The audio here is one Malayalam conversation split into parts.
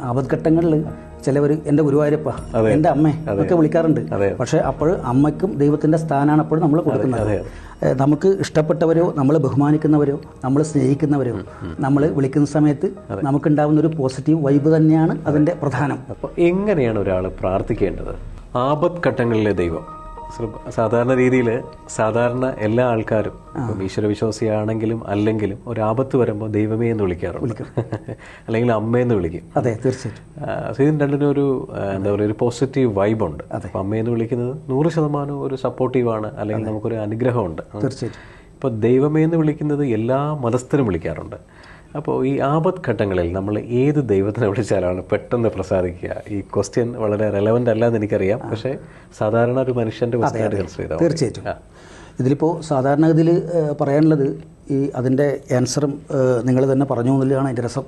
ആപത്ഘട്ടങ്ങളിൽ ചിലവർ എൻ്റെ ഗുരുവായൂരപ്പ, എൻ്റെ അമ്മ ഒക്കെ വിളിക്കാറുണ്ട്. പക്ഷേ അപ്പോൾ അമ്മയ്ക്കും ദൈവത്തിൻ്റെ സ്ഥാനമാണ് അപ്പോൾ നമ്മൾ കൊടുക്കുന്നത്. നമുക്ക് ഇഷ്ടപ്പെട്ടവരോ നമ്മൾ ബഹുമാനിക്കുന്നവരോ നമ്മൾ സ്നേഹിക്കുന്നവരോ നമ്മൾ വിളിക്കുന്ന സമയത്ത് നമുക്കുണ്ടാകുന്ന ഒരു പോസിറ്റീവ് വൈബ് തന്നെയാണ് അതിൻ്റെ പ്രധാനം. അപ്പോൾ എങ്ങനെയാണ് ഒരാൾ പ്രാർത്ഥിക്കേണ്ടത്? ആപത്ഘട്ടങ്ങളിലെ ദൈവം സാധാരണ രീതിയിൽ സാധാരണ എല്ലാ ആൾക്കാരും ഈശ്വരവിശ്വാസിയാണെങ്കിലും അല്ലെങ്കിലും ഒരു ആപത്ത് വരുമ്പോൾ ദൈവമേ എന്ന് വിളിക്കാറുണ്ട്, അല്ലെങ്കിൽ അമ്മയെന്ന് വിളിക്കും. അതെ, തീർച്ചയായിട്ടും. ഇതിന് രണ്ടിനും ഒരു എന്താ പറയുക, ഒരു പോസിറ്റീവ് വൈബുണ്ട്. അപ്പം അമ്മയെന്ന് വിളിക്കുന്നത് 100% ഒരു സപ്പോർട്ടീവാണ്, അല്ലെങ്കിൽ നമുക്കൊരു അനുഗ്രഹമുണ്ട്. തീർച്ചയായിട്ടും. ഇപ്പോൾ ദൈവമേ എന്ന് വിളിക്കുന്നത് എല്ലാ മതസ്ഥരും വിളിക്കാറുണ്ട്. അപ്പോൾ ഈ ആപത്ഘട്ടങ്ങളിൽ നമ്മൾ ഏത് ദൈവത്തിനെ വിളിച്ചാലാണ് പെട്ടെന്ന് പ്രസാദിക്കുക? ഈ ക്വസ്റ്റ്യൻ വളരെ റെലവൻ്റ് അല്ല എന്ന് എനിക്കറിയാം, പക്ഷേ സാധാരണ ഒരു മനുഷ്യൻ്റെ ക്വസ്റ്റ്യനായിട്ട് കൺസിഡർ ചെയ്താൽ തീർച്ചയായിട്ടും. ഇതിലിപ്പോൾ സാധാരണഗതിയിൽ പറയാനുള്ളത് ഈ അതിൻ്റെ ആൻസറും നിങ്ങൾ തന്നെ പറഞ്ഞു എന്നുള്ളതാണ് അതിൻ്റെ രസം.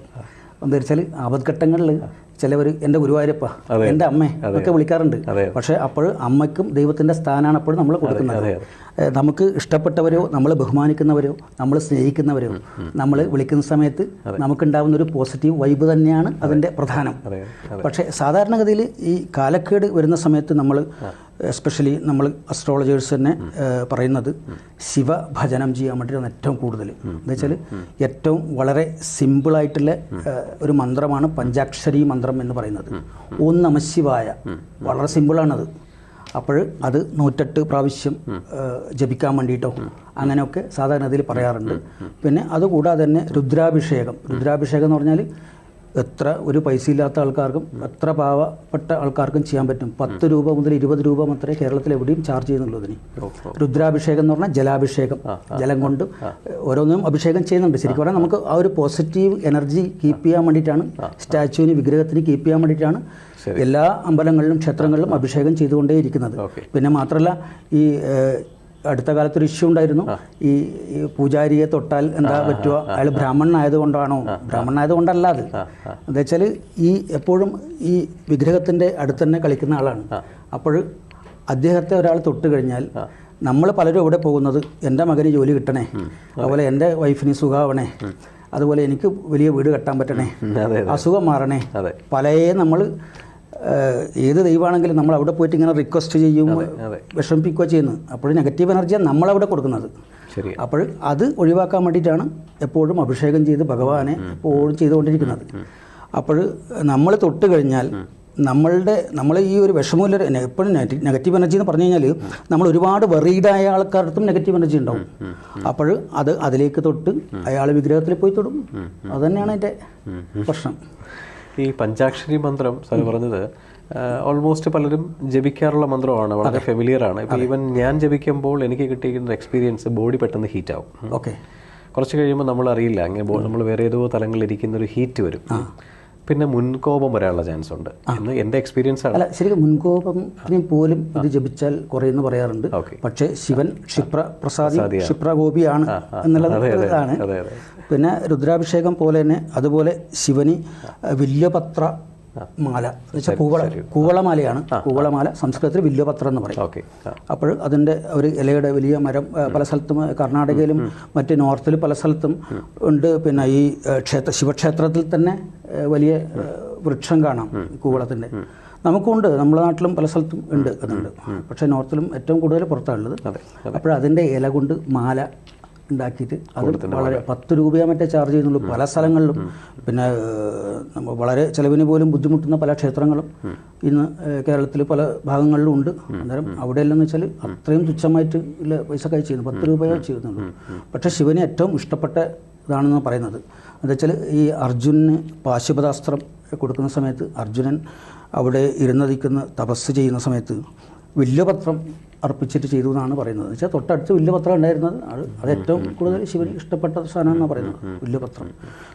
എന്താ വെച്ചാൽ ആപത്ഘട്ടങ്ങളിൽ ചിലവർ എൻ്റെ ഗുരുവായൂരപ്പ, എൻ്റെ അമ്മ ഒക്കെ വിളിക്കാറുണ്ട്. പക്ഷേ അപ്പോൾ അമ്മയ്ക്കും ദൈവത്തിൻ്റെ സ്ഥാനമാണ് അപ്പോൾ നമ്മൾ കൊടുക്കുന്നത്. നമുക്ക് ഇഷ്ടപ്പെട്ടവരോ നമ്മൾ ബഹുമാനിക്കുന്നവരോ നമ്മൾ സ്നേഹിക്കുന്നവരോ നമ്മൾ വിളിക്കുന്ന സമയത്ത് നമുക്കുണ്ടാകുന്ന ഒരു പോസിറ്റീവ് വൈബ് തന്നെയാണ് അതിൻ്റെ പ്രധാനം. പക്ഷേ സാധാരണഗതിയിൽ ഈ കാലക്കേട് വരുന്ന സമയത്ത് നമ്മൾ എസ്പെഷ്യലി നമ്മൾ അസ്ട്രോളജേഴ്സ് തന്നെ പറയുന്നത് ശിവഭജനം ചെയ്യാൻ വേണ്ടിയിട്ടാണ് ഏറ്റവും കൂടുതൽ. എന്താ വെച്ചാൽ ഏറ്റവും വളരെ സിമ്പിളായിട്ടുള്ള ഒരു മന്ത്രമാണ് പഞ്ചാക്ഷരി മന്ത്രം എന്ന് പറയുന്നത്. ഓം നമഃ ശിവായ. വളരെ സിമ്പിളാണത്. അപ്പോൾ അത് 108 പ്രാവശ്യം ജപിക്കാൻ വേണ്ടിയിട്ടോ അങ്ങനെയൊക്കെ സാധാരണ ഇതിൽ പറയാറുണ്ട്. പിന്നെ അതുകൂടാതെ തന്നെ രുദ്രാഭിഷേകം എന്ന് പറഞ്ഞാൽ എത്ര ഒരു പൈസ ഇല്ലാത്ത ആൾക്കാർക്കും എത്ര പാവപ്പെട്ട ആൾക്കാർക്കും ചെയ്യാൻ പറ്റും. 10 രൂപ മുതൽ 20 രൂപ മാത്രമേ കേരളത്തിൽ എവിടെയും ചാർജ് ചെയ്യുന്നുള്ളതിന്. രുദ്രാഭിഷേകം എന്ന് പറഞ്ഞാൽ ജലാഭിഷേകം, ജലം കൊണ്ട് ഓരോന്നും അഭിഷേകം ചെയ്യുന്നുണ്ട്. ശരിക്കും പറഞ്ഞാൽ നമുക്ക് ആ ഒരു പോസിറ്റീവ് എനർജി കീപ്പ് ചെയ്യാൻ വേണ്ടിയിട്ടാണ്, സ്റ്റാച്ചുവിന് വിഗ്രഹത്തിന് കീപ്പ് ചെയ്യാൻ വേണ്ടിയിട്ടാണ് എല്ലാ അമ്പലങ്ങളിലും ക്ഷേത്രങ്ങളിലും അഭിഷേകം ചെയ്തുകൊണ്ടേയിരിക്കുന്നത്. പിന്നെ മാത്രമല്ല ഈ അടുത്ത കാലത്തൊരു ഇഷ്യൂ ഉണ്ടായിരുന്നു. ഈ പൂജാരിയെ തൊട്ടാൽ എന്താ പറ്റുക, അയാൾ ബ്രാഹ്മണനായതുകൊണ്ടാണോ? ബ്രാഹ്മണനായതുകൊണ്ടല്ല. അത് എന്താ വെച്ചാൽ ഈ എപ്പോഴും ഈ വിഗ്രഹത്തിൻ്റെ അടുത്ത് തന്നെ കളിക്കുന്ന ആളാണ്. അപ്പോൾ അദ്ദേഹത്തെ ഒരാൾ തൊട്ട് കഴിഞ്ഞാൽ നമ്മൾ പലരും എവിടെ പോകുന്നത്, എൻ്റെ മകന് ജോലി കിട്ടണേ, അതുപോലെ എൻ്റെ വൈഫിന് സുഖമാവണേ, അതുപോലെ എനിക്ക് വലിയ വീട് കെട്ടാൻ പറ്റണേ, അസുഖം മാറണേ, പല നമ്മൾ ഏത് ദൈവമാണെങ്കിലും നമ്മൾ അവിടെ പോയിട്ട് ഇങ്ങനെ റിക്വസ്റ്റ് ചെയ്യും, വിഷമിപ്പിക്കുകയോ ചെയ്യുന്നത്. അപ്പോൾ നെഗറ്റീവ് എനർജിയാണ് നമ്മളവിടെ കൊടുക്കുന്നത്. അപ്പോൾ അത് ഒഴിവാക്കാൻ വേണ്ടിയിട്ടാണ് എപ്പോഴും അഭിഷേകം ചെയ്ത് ഭഗവാനെ എപ്പോഴും ചെയ്തുകൊണ്ടിരിക്കുന്നത്. അപ്പോൾ നമ്മൾ തൊട്ട് കഴിഞ്ഞാൽ നമ്മൾ ഈ ഒരു വിഷമമില്ല, എപ്പോഴും നെഗറ്റീവ് എനർജി എന്ന് പറഞ്ഞു കഴിഞ്ഞാൽ നമ്മൾ ഒരുപാട് വെറീഡായ ആൾക്കാർക്കും നെഗറ്റീവ് എനർജി ഉണ്ടാവും. അപ്പോൾ അതിലേക്ക് തൊട്ട് അയാൾ വിഗ്രഹത്തിൽ പോയി തൊടും. അതുതന്നെയാണ് എൻ്റെ പ്രശ്നം. ഈ പഞ്ചാക്ഷരി മന്ത്രം സാർ പറഞ്ഞത് ഓൾമോസ്റ്റ് പലരും ജപിക്കാറുള്ള മന്ത്രമാണ്, വളരെ ഫെമിലിയറാണ്. ഇപ്പോൾ ഈവൻ ഞാൻ ജപിക്കുമ്പോൾ എനിക്ക് കിട്ടിയിരിക്കുന്ന എക്സ്പീരിയൻസ് ബോഡി പെട്ടെന്ന് ഹീറ്റാവും. കുറച്ച് കഴിയുമ്പോൾ നമ്മൾ അറിയില്ല, അങ്ങനെ നമ്മൾ വേറെ ഏതോ തലങ്ങളിലിരിക്കുന്ന ഒരു ഹീറ്റ് വരും. പിന്നെ മുൻകോപം വരാനുള്ള ചാൻസ് ഉണ്ട് എന്ന് എൻ്റെ എക്സ്പീരിയൻസ് ആണ്. അല്ല, ശരിക്കും മുൻകോപത്തിന് പോലും ഇത് ജപിച്ചാൽ കുറയുമെന്ന് പറയാറുണ്ട്. പക്ഷേ ശിവൻ ക്ഷിപ്രപ്രസാദി ക്ഷിപ്രകോപിയാണ് എന്നുള്ളതാണ്. പിന്നെ രുദ്രാഭിഷേകം പോലെ തന്നെ അതുപോലെ ശിവന് വില്വപത്ര മാല എന്ന് വെച്ചാൽ കൂവളമാലയാണ്. കൂവളമാല സംസ്കൃതത്തിൽ വില്വപത്രം എന്ന് പറയും. അപ്പോൾ അതിൻ്റെ ഒരു ഇലയുടെ വലിയ മരം പല സ്ഥലത്തും കർണാടകയിലും മറ്റ് നോർത്തിൽ പല സ്ഥലത്തും ഉണ്ട്. പിന്നെ ഈ ശിവക്ഷേത്രത്തിൽ തന്നെ വലിയ വൃക്ഷം കാണാം കൂവളത്തിൻ്റെ. നമുക്കുണ്ട്, നമ്മുടെ നാട്ടിലും പല സ്ഥലത്തും ഉണ്ട്, അതുണ്ട്. പക്ഷേ നോർത്തിലും ഏറ്റവും കൂടുതൽ പുറത്താണുള്ളത്. അപ്പോൾ അതിൻ്റെ ഇല കൊണ്ട് മാല ഉണ്ടാക്കിയിട്ട് അത് വളരെ 10 രൂപയോ മറ്റേ ചാർജ് ചെയ്യുന്നുള്ളൂ പല സ്ഥലങ്ങളിലും. പിന്നെ നമ്മൾ വളരെ ചിലവിന് പോലും ബുദ്ധിമുട്ടുന്ന പല ക്ഷേത്രങ്ങളും ഇന്ന് കേരളത്തിൽ പല ഭാഗങ്ങളിലും ഉണ്ട്. അന്നേരം അവിടെയെല്ലാം വെച്ചാൽ അത്രയും തുച്ഛമായിട്ട് ഇല്ല പൈസ കഴിച്ച് ചെയ്യുന്നു, 10 രൂപയോ ചെയ്യുന്നുള്ളൂ. പക്ഷേ ശിവന് ഏറ്റവും ഇഷ്ടപ്പെട്ട ഇതാണെന്ന് പറയുന്നത് എന്താ വെച്ചാൽ ഈ അർജുനന് പാശുപതാസ്ത്രം കൊടുക്കുന്ന സമയത്ത് അർജുനൻ അവിടെ ഇരുന്നതിക്കുന്ന തപസ് ചെയ്യുന്ന സമയത്ത് വില്വപത്രം അർപ്പിച്ചിട്ട് ചെയ്തു എന്നാണ് പറയുന്നത്. വെച്ചാൽ തൊട്ടടുത്ത് വില്വപത്രം ഉണ്ടായിരുന്നത് അത് ഏറ്റവും കൂടുതൽ ശിവന് ഇഷ്ടപ്പെട്ട സാധനം എന്നാണ് പറയുന്നത്, വില്വപത്രം.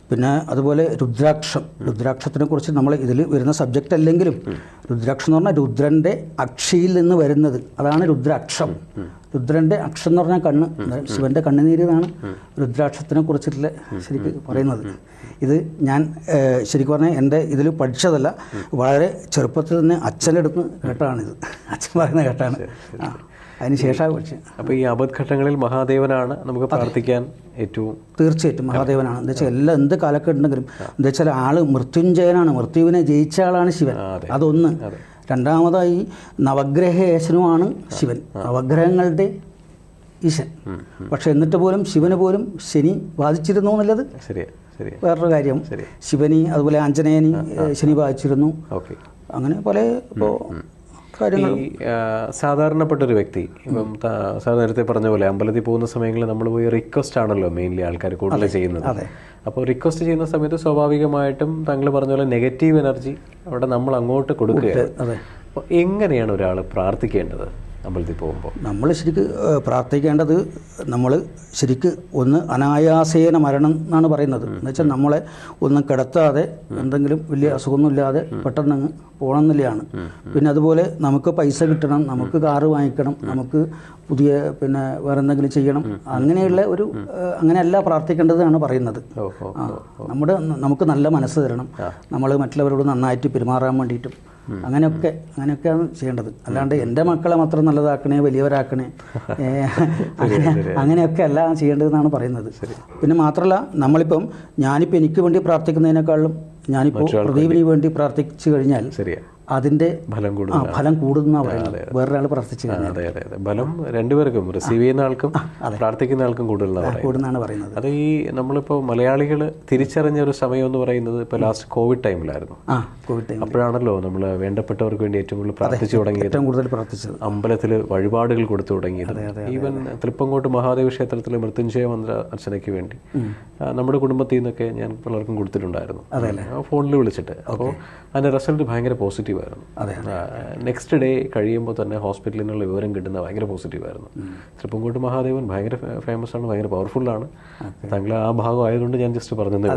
പിന്നെ അതുപോലെ രുദ്രാക്ഷത്തിനെ കുറിച്ച് നമ്മൾ ഇതിൽ വരുന്ന സബ്ജക്റ്റ് അല്ലെങ്കിലും രുദ്രാക്ഷം എന്ന് പറഞ്ഞാൽ രുദ്രൻ്റെ അക്ഷിയിൽ നിന്ന് വരുന്നത്, അതാണ് രുദ്രാക്ഷം. രുദ്രൻ്റെ അക്ഷം എന്ന് പറഞ്ഞാൽ കണ്ണ്, ശിവൻ്റെ കണ്ണുനീര് എന്നാണ് രുദ്രാക്ഷത്തിനെ കുറിച്ചിട്ടുള്ള ശരിക്കും പറയുന്നത്. ഇത് ഞാൻ ശരിക്കും പറഞ്ഞാൽ എൻ്റെ ഇതിൽ പഠിച്ചതല്ല, വളരെ ചെറുപ്പത്തിൽ തന്നെ അച്ഛൻ്റെ അടുത്ത് കേട്ടതാണിത്. അച്ഛൻ പറയുന്ന കേട്ടാണ്. അതിന് ശേഷം പക്ഷേ അപ്പോൾ ഈ ആപത്ഘട്ടങ്ങളിൽ മഹാദേവനാണ് നമുക്ക് പ്രാർത്ഥിക്കാൻ ഏറ്റവും തീർച്ചയായിട്ടും മഹാദേവനാണ്. എന്താ വെച്ചാൽ എല്ലാ എന്ത് കാലഘട്ടമുണ്ടെങ്കിലും എന്താ വെച്ചാൽ ആള് മൃത്യുഞ്ജയനാണ്, മൃത്യുവിനെ ജയിച്ച ആളാണ് ശിവൻ. അതൊന്ന്. രണ്ടാമതായി നവഗ്രഹേശനുമാണ് ശിവൻ, നവഗ്രഹങ്ങളുടെ ഈശൻ. പക്ഷെ എന്നിട്ട് പോലും ശിവന് പോലും ശനി ബാധിച്ചിരുന്നു എന്നുള്ളത് വേറൊരു കാര്യം. ശിവനി അതുപോലെ ആഞ്ജനേയനി ശനി ബാധിച്ചിരുന്നു. അങ്ങനെ പല ഇപ്പോൾ കാര്യങ്ങൾ. ഈ സാധാരണപ്പെട്ടൊരു വ്യക്തി ഇപ്പം സാർ നേരത്തെ പറഞ്ഞ പോലെ അമ്പലത്തിൽ പോകുന്ന സമയങ്ങളിൽ നമ്മൾ പോയി റിക്വസ്റ്റ് ആണല്ലോ മെയിൻലി ആൾക്കാർ കൂടുതൽ ചെയ്യുന്നത്. അപ്പോൾ റിക്വസ്റ്റ് ചെയ്യുന്ന സമയത്ത് സ്വാഭാവികമായിട്ടും താങ്കൾ പറഞ്ഞ പോലെ നെഗറ്റീവ് എനർജി അവിടെ നമ്മൾ അങ്ങോട്ട് കൊടുക്കുകയാണ്. അപ്പോൾ എങ്ങനെയാണ് ഒരാൾ പ്രാർത്ഥിക്കേണ്ടത് അമ്പലത്തിൽ പോകുമ്പോൾ? നമ്മൾ ശരിക്ക് പ്രാർത്ഥിക്കേണ്ടത്, നമ്മൾ ശരിക്ക് ഒന്ന് അനായാസേന മരണം എന്നാണ് പറയുന്നത്. എന്ന് വെച്ചാൽ നമ്മളെ ഒന്നും കിടത്താതെ എന്തെങ്കിലും വലിയ അസുഖമൊന്നുമില്ലാതെ പെട്ടെന്ന് അങ്ങ് പോകണം എന്നുള്ളതാണ്. പിന്നെ അതുപോലെ നമുക്ക് പൈസ കിട്ടണം, നമുക്ക് കാറ് വാങ്ങിക്കണം, നമുക്ക് പുതിയ പിന്നെ വേറെ എന്തെങ്കിലും ചെയ്യണം, അങ്ങനെയുള്ള ഒരു അങ്ങനെയല്ല പ്രാർത്ഥിക്കേണ്ടതാണ് പറയുന്നത്. നമുക്ക് നല്ല മനസ്സ് തരണം, നമ്മൾ മറ്റുള്ളവരോട് നന്നായിട്ട് പെരുമാറാൻ വേണ്ടിയിട്ടും അങ്ങനെയൊക്കെയാണ് ചെയ്യേണ്ടത്. അല്ലാണ്ട് എൻ്റെ മക്കളെ മാത്രം നല്ലതാക്കണേ, വലിയവരാക്കണേ, അങ്ങനെയൊക്കെ അല്ല ചെയ്യേണ്ടതെന്നാണ് പറയുന്നത്. പിന്നെ മാത്രമല്ല, ഞാനിപ്പോൾ എനിക്ക് വേണ്ടി പ്രാർത്ഥിക്കുന്നതിനേക്കാളും ഞാനിപ്പോൾ പ്രദീപിന് വേണ്ടി പ്രാർത്ഥിച്ചു കഴിഞ്ഞാൽ അതിന്റെ ഫലം കൂടുന്ന വേറൊരാൾ പ്രാർത്ഥിച്ചു കഴിഞ്ഞാൽ ഫലം രണ്ടുപേർക്കും, റിസീവ് ചെയ്യുന്ന ആൾക്കും പ്രാർത്ഥിക്കുന്ന ആൾക്കും കൂടുതലാണ് പറയുന്നത്. അത് ഈ നമ്മളിപ്പോൾ മലയാളികൾ തിരിച്ചറിഞ്ഞ ഒരു സമയം എന്ന് പറയുന്നത് ഇപ്പോൾ ലാസ്റ്റ് കോവിഡ് ടൈമിലായിരുന്നു. അപ്പോഴാണല്ലോ നമ്മൾ വേണ്ടപ്പെട്ടവർക്ക് വേണ്ടി ഏറ്റവും കൂടുതൽ പ്രാർത്ഥിച്ചു തുടങ്ങിയത്, ഏറ്റവും കൂടുതൽ പ്രാർത്ഥിച്ചത്, അമ്പലത്തിൽ വഴിപാടുകൾ കൊടുത്തു തുടങ്ങിയത്. ഈവൻ തൃപ്പങ്കോട്ട് മഹാദേവ ക്ഷേത്രത്തിലെ മൃത്യുഞ്ജയ മന്ത്ര അർച്ചനയ്ക്ക് വേണ്ടി നമ്മുടെ കുടുംബത്തിൽ നിന്നൊക്കെ ഞാൻ പലർക്കും കൊടുത്തിട്ടുണ്ടായിരുന്നു, ഫോണിൽ വിളിച്ചിട്ട്. അപ്പോൾ അതിൻ്റെ റിസൾട്ട് ഭയങ്കര പോസിറ്റീവായിരുന്നു. നെക്സ്റ്റ് ഡേ കഴിയുമ്പോൾ തന്നെ ഹോസ്പിറ്റലിൽ നിന്നുള്ള വിവരം കിട്ടുന്ന ഭയങ്കര പോസിറ്റീവായിരുന്നു. തൃപ്പങ്കോട്ട് മഹാദേവൻ ഭയങ്കര ഫേമസ് ആണ്, ഭയങ്കര പവർഫുള്ളാണ്. താങ്കൾ ആ ഭാഗം ആയതുകൊണ്ട് ഞാൻ ജസ്റ്റ് പറഞ്ഞതേ.